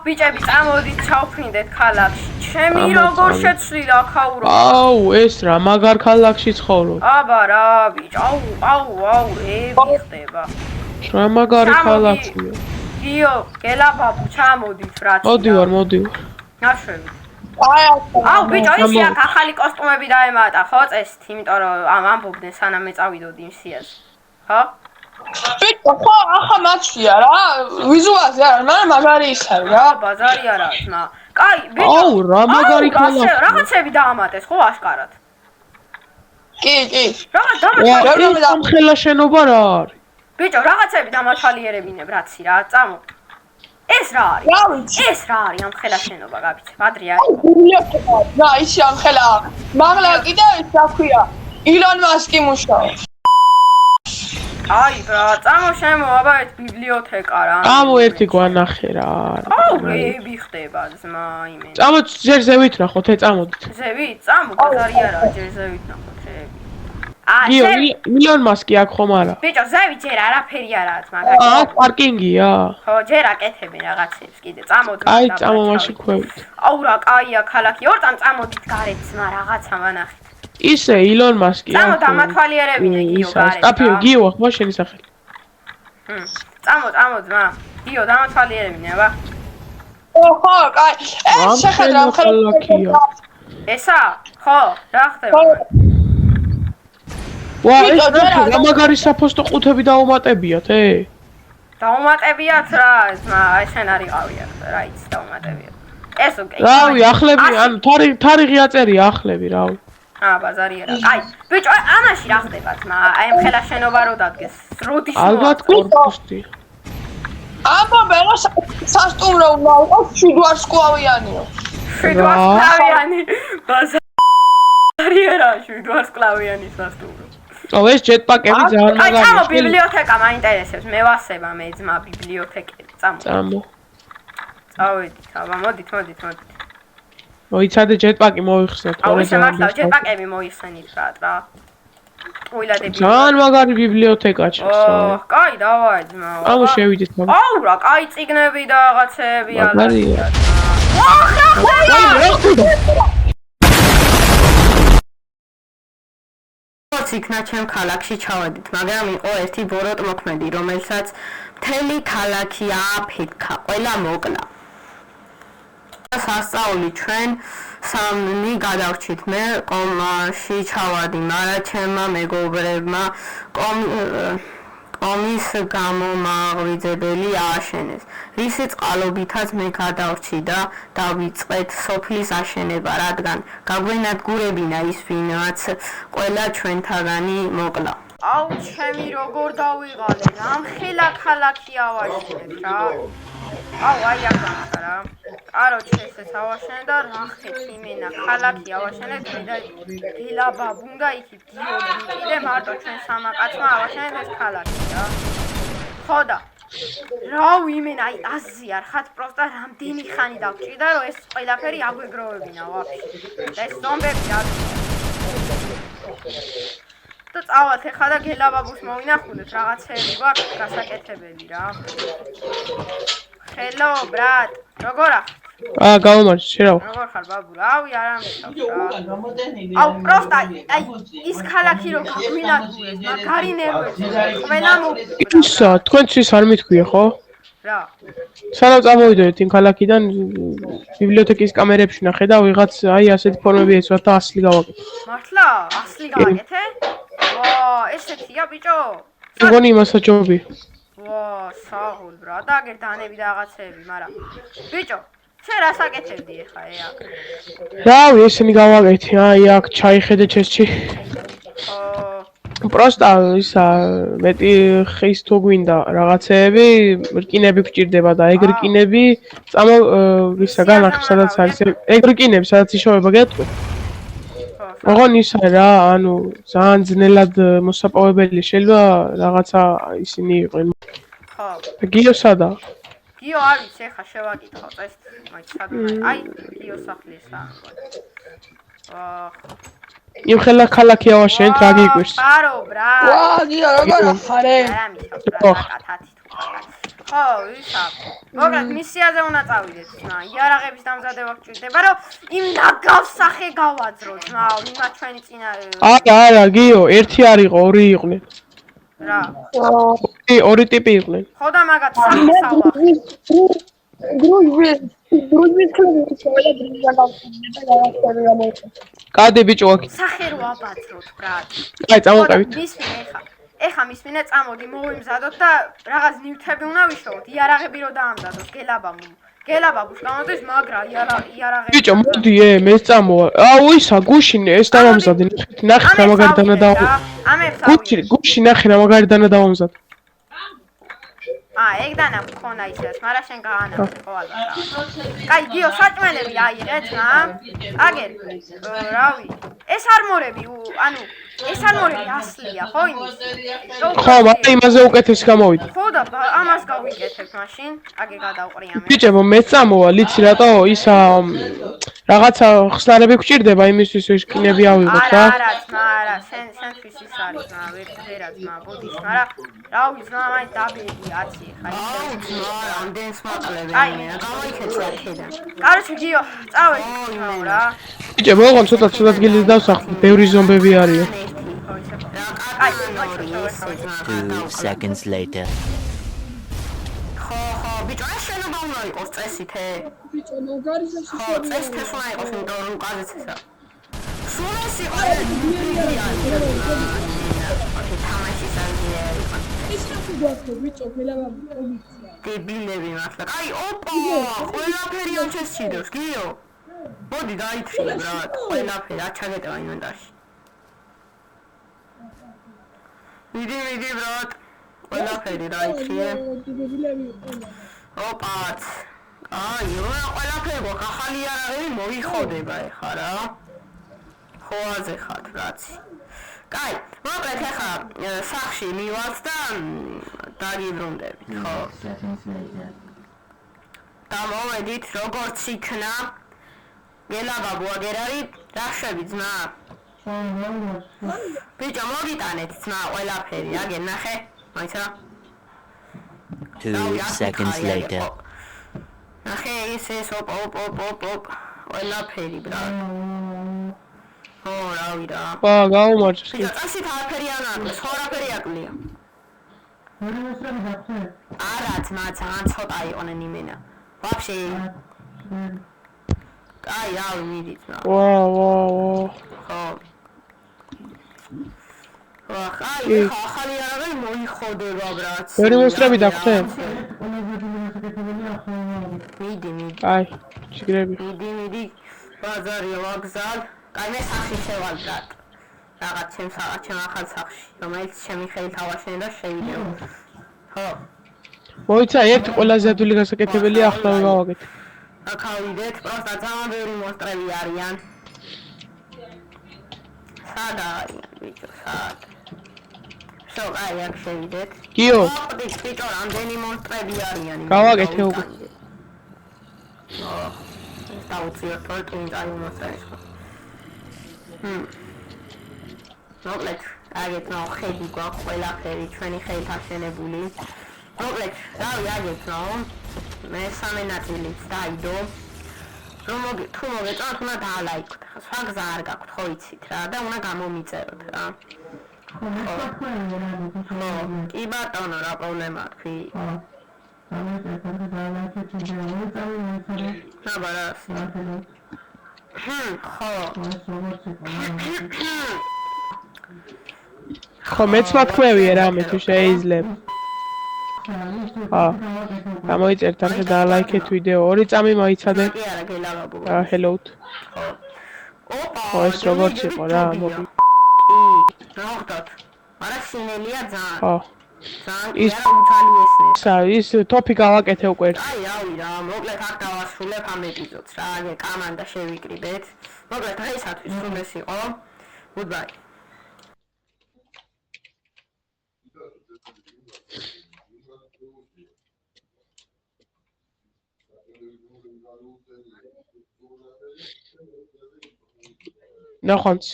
ბიჭები, წამოდით ჩავფრინდეთ ქალაქში. ჩემი როგორ შეცვლილა ქაურო. აუ, ეს რა, მაგარ ქალაქში ცხოვრობ. აბა რა, ბიჭ, აუ, ხდება. რა მაგარი ქალაქია. გიო, გელაბაბუ, ჩამოდით რა. მოდივარ. ნაშვები. აუ, ბიჭო, ისი აქ ახალი კოსტუმები დაემატა, ხო, წესით, იმიტომ რომ ამბობდნენ სანამ მეწავიდოდი იმ სიაზე. ხო? ბიჭო, ხო, ახლა მაჩვია რა. ვიზუალზე არა, მაგრამ მაგარი ის არის რა. ბაზარი არა, ძმა. კაი, ბიჭო. აუ, რა მაგარი ქალაქია. რაღაცები დაამატეს, ხო, აშკარად. კი. რაღაც დამათვალიერებინებ. ამ ხელა შენობა რა არის? ბიჭო, რაღაცები დამათვალიერებინებ, რაცი რა, წამო. ეს რა არის? ეს რა არის ამ ხელა შენობა, გაბიცე, ადრე არის. ბიბლიოთეკა, რა, ისი ამ ხელა. მაგლა კიდე ის რა ქვია? ილონ მასკი მუშაობს. აი, წამო შემო, აბა ეს ბიბლიოთეკა რა. წამო ერთი გვანახე რა. აუ, რები ხდება ძმა იმე. წამო ჯერ ზევით ნახოთ, წამოდით. ზევით? წამო, ბაზარი არა, ჯერ ზევით ნახოთ, რები. გიო, ილონ მასკი აქ ხომ არა? ბიჭო, ზევით ჯერ არაფერი არაა ძმა. პარკინგია? ხო, ჯერ აკეთებენ რაღაცებს კიდე. წამო ძმა. აი, წამო მაშინ ქვევით. აუ რა, კაია ქალაქი. ორტან წამოდით გარეთ ძმა, რაღაცა ვანახეთ. ისე ილონ მასკი. წამო დამათვალიერებინე გიო გარეთ. კაფე გიო ახ მაშენი სახელი. წამო ძმა. გიო დამათვალიერებინე, აბა. ხო, კაი. ეს შეხედა ქალაქია. ესა? ხო, რა ხდება? ვა, ეს რა მაგარი საფოსტო ყუთები დაუმატებიათ, დაუმატებიათ რა, ძმა, აი შენ არიყავი აქ, რა იცი დაუმატებიათ. ეს უკე. რავი, ახლები, ანუ თარიღი აწერია ახლები, რავი. ბაზარი არა. აი, ბიჭო, ამაში რა ხდება ძმა? აი ამ ხელა შენობა რო დადგეს. როდის ალბათ კორპუსი. ამბობენ რომ სასტუმრო უნდა იყოს 7 ვარსკვლავიანიო. 7 ვარსკვლავიანი. ბაზარი არა, 7 ვარსკვლავიანი სასტუმრო. ო, ეს ჯეტპაკები ძალიან მაგარია. აი, წამო ბიბლიოთეკა მაინტერესებს, მე ვასება მე ძმა ბიბლიოთეკები, წამო. წავედით, აბა მოდით. მოიცადე ჯეტპაკი მოიხსნათ. აუ, ისე მართლა ჯეტპაკები მოიხსენით რა. ტყუილადები. ძალიან მაგარი ბიბლიოთეკა ჩასა. კაი, დავაი ძმა. აუ, შევიდეთ. აუ, რა, კაი წიგნები და რაღაცები მაგარია. იქნა ჩემ ქალაქში ჩავედით, მაგრამ იყო ერთი ბოროტ მოქმედი, რომელსაც მთელი ქალაქი აფეთქა, ყველა მოკლა. სასწაული ჩვენ სამნი გადავრჩით, მე კომაში ჩავადი, მაგრამ ჩემმა მეგობრებმა კომის გამომაღვიძებელი ააშენეს, რისი წყალობითაც მე გადავრჩი და დავიწყეთ სოფლის აშენება, რადგან გაგვენადგურებინა ის, ვინაც ყველა ჩვენთაგანი მოკლა. აუ, ჩემი როგორ დავიღალე, ამ ხელა ქალაქი ავაშენეთ რა. აუ, აი აქ რა. კაროჩე ესეც ავაშენე და რა ხეთ იმენა ქალაქი ავაშენეთ და გელაბაბუნ და იქით გიოგი კიდე მარტო ჩვენ სამაკაცმა ავაშენეთ ეს ქალაქი რა. ხოდა რა ვიმენა აი აზიარ ხათ პროსტა რამდენი ხანი დავჭირდა რომ ეს ყველაფერი აგვეგროვებინა ვაფშე და ეს ზომბები რა და წავალთ ეხლა და გელაბაბუს მოვინახულეთ რაღაცეები გვაქვს გასაკეთებელი რა. Hello, brat. როგორ ახ? გავუმარჯვე, შენ რა? როგორ ხარ, ბაბუ? რავი, არა მისავს რა. აუ, პროსტა, აი, ის ქალაქი რო გაგვინადგურეს, მაგარი ნერვები. ყველა მოვიდა. ისა, თქვენთვის არ მithქვია, ხო? რა? სანამ წამოვიდოდეთ იმ ქალაქიდან, ბიბლიოთეკის კამერებში ნახე და ვიღაც აი ასეთი ფორმები ეცვა და ასლი გავაკეთე. მართლა? ასლი გავაკეთე? ვა, ესეთია, ბიჭო? მგონი მასაჯობი. ვა, საღოლ, ბრა, და აგერ დანები და რაღაცეები, მაგრამ ბიჭო, შენ რას აკეთებდი ეხა აქ? რავი, ესენი გავაკეთე, აი აქ ჩაიხედე ჩესჩი. პროსტა ისა მეტი ხის თუ გვინდა რაღაცეები, რკინები გვჭირდება და ეგ რკინები წამო ისა განახი სადაც არის ეგ რკინები სადაც იშოვება გეტყვი. ოღონ ისა რა, ანუ ძალიან ძნელად მოსაპოვებელი შეიძლება რაღაცა ისინი იყვნენ. ხო. გიო სადა? გიო არ ვიცი, ეხა შევაკითხო წეს, მაინც სადმე. აი, გიო სახლისა. იმ ხელა ქალაქი ავაშენეთ, რა გიკვირს? პარო, ბრა. ვა, გიო, როგორ ხარ? არა მისავს, რა, კათათი თუ. ხო, ისა. მოკლედ მისიაზე უნდა წავიდეთ, ძმა. იარაღების დამზადება გჭირდება, რომ იმ ნაგავს სახე გავაძრო, ძმა, იმათ ჩვენი წინა არა, გიო, ერთი არ იყო, ორი იყვნენ. რა. ორი ტიპი იყვნენ. ხო და მაგათ სახე სავახე. კადი ბიჭო აქ. სახე რო აბაძროთ, ბრატ. აი, წამოყევით. ეხა მისმინე წამოდი, მოვიმზადოთ და რაღაც ნივთები უნდა ვიშოვოთ. იარაღები რო დაამზადოთ, გელაბაბუს გამოდის, მაგრა იარაღები. ბიჭო, მოდი, მე წამოვა. აუ, ისა, გუშინ ეს დავამზადე. ნახე რა მაგარი დანა დავამზადე. გუში ნახე რა მაგარი დანა დავამზადე. ეგ დანა მქონა ისეც, მაგრამ შენ გაანახე ხო ალბათ. კაი, გიო, საჭმელები აიღეთ, რა? აგერ, რავი. ეს არმორები, ანუ ეს არმორები ასლია, ხო იმის? ხო, მაგრამ იმაზე უკეთესი გამოვიდა. ხო და ამას გავიკეთებ მაშინ. აგე გადავყრია მე. ბიჭებო, მე წამოვა, ლიცი რატო ისა რაღაცა ხსნარები გჭირდება იმისთვის რომ შკინები ავიღოთ რა. არა, შენთვის ის არის, რა, ვერა ძმა, ბოდის, მაგრამ რავი, ძმა, მაინც დაბედი 10 ხა ისე. რამდენს მაყლები, გამოიქეცე აქედან. კაროჩე, გიო, წავედი რა. ბიჭებო, ოღონდ ცოტა დგილით დავსახლე, ბევრი ზომბები არიან. აი, 2 seconds later. ხო, ბიჭო, ეს შენობა უნდა იყოს წესითე. ბიჭო, მაგარიზაში ხო, წესითეს უნდა იყოს, იმიტომ რომ უკაზეც ესა. სულ ეს იყო თამაში სანძიერი. ის ხათი გვაქვს, ბიჭო, გელაბაბი კომიცია. დებილები მართლა. აი, ოპა, ყველაფერი ამჩეს ჩიდოს, გიო. მოდი დაითხრიე, ბრატ, ყველაფერი აჩაგეტევა ინვენტარში. მიდი, ბრატ. ყველაფერი დაითხრიე. ოპაც. აი, ყველაფერი გვაქვს, ახალი იარაღები მოიხოდება ეხა რა. ხოაზე ხარ, რაცი. კაი, მოკლედ ეხა სახში მივართ და დაგიბრუნდებით, ხო? და მოვედით, როგორც იქნა. გელაბაბუ აგერ არის, რა შვები ძმა? ბიჭო, მოგიტანეთ ძმა ყველაფერი, აგერ ნახე, მაინც რა? 2 seconds later. ნახე ეს ოპ, ყველაფერი ბრატ. ხო, რავი რა. გაუმარჯოს. ბიჭო, წასით არაფერი არ აკლია, სხვაფერი აკლია. არა, ძმა, ძალიან ცოტა იყვნენ იმენა. ვაფშე. აი, რავი, მიდი ძმა. ვა. ხო. აი, ახალი იარაღები მოიხოდება, ბრატ. ბევრი მონსტრები დაგხვდე? მიდი. აი, შიგრები. მიდი, ბაზარი ვაგზალ. კაი, მე სახში შევალ, ბრატ. რაღაც ჩემ ახალ სახში, რომელიც ჩემი ხელით ავაშენე და შევიდეო. ხო. მოიცა, ერთი ყველაზე ადვილი გასაკეთებელია ახლა გავაკეთე. აქ ავიდეთ, პროსტა ძალიან ბევრი მონსტრები არიან. სად არიან, ბიჭო, სად? შო, აი, აქ შევიდეთ. გიო. ბიჭო, რამდენი მონსტრები არიან? გავაკეთე უკვე. დავუწიოთ თორტინ წაი მონსტრებს. მოკლედ, აგეთ ნო ხედი გვაქვს ყველაფერი ჩვენი ხელით აღშენებული. მოკლედ, რავი, აგეთ ნო მესამე ნაწილიც დაიდო. თუ მოგეწონათ, უნდა დაალაიქოთ. სხვა გზა არ გაქვთ, ხო იცით რა და უნდა გამომიწეროთ რა. ხო, კი ბატონო, რა პრობლემაა თქვი? ნაბარას. ხო, მეც მათქმევია რამე თუ შეიძლება. გამოიწერთ არხე დაალაიქეთ ვიდეო, 2 წამი მოიცადე. ჰელოუთ. ხო, ეს როგორც იყო რა, მოდი. რა ხდათ? არა სინელია ძალიან. ხო. ის უცალიესნე. ის ტოპი გავაკეთე უკვე. აი, რავი რა, მოკლედ აქ დავასრულებ ამ ეპიზოდს რა, აგე კამანდა შევიკრიბეთ. მოკლედ დღეისათვის სულ ეს იყო. Goodbye. ნახვამდის.